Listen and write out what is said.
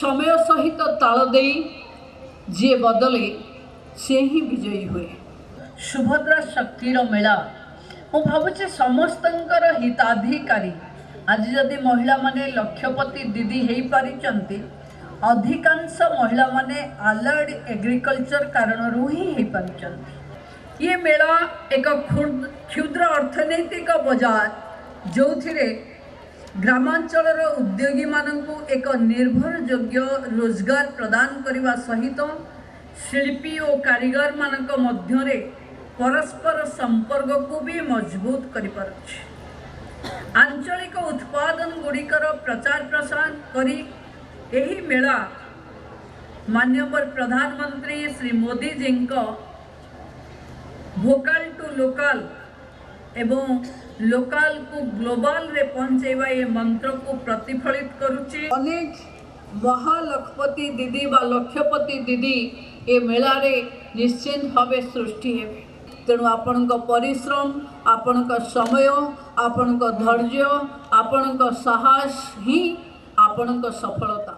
समय सहित ताल दे जी बदले से ही विजयी हुए। सुभद्रा शक्तिर मेला मु भावुचे समस्त हिताधिकारी आज जदि महिला माने लक्षपति दीदी हो पारिचंती अधिकांश महिला माने आलाइड एग्रीकल्चर कारण ही हो पारिचंती। ये मेला एक क्षुद्र अर्थनैतिक बजार जो ग्रामांचल उद्योगी मानू एक निर्भरयोग्य रोजगार प्रदान करने सहित शिल्पी और कारीगर मानक मध्यरे परस्पर संपर्क को भी मजबूत कर आंचलिक उत्पादन गुड़िकर प्रचार प्रसार करी यही मेला माननीय प्रधानमंत्री Shri Modi ji vocal to local एवं लोकल को ग्लोबल रे पहुंचेवा ये मंत्र को प्रतिफलित करुचे। अनेक महालक्षपति दीदी बा लक्षपति दीदी ए मेला रे निश्चित भाव सृष्टि हेबे। तेणु आपण परिश्रम आपण समय आपण धैर्य आपण साहस ही आपण सफलता।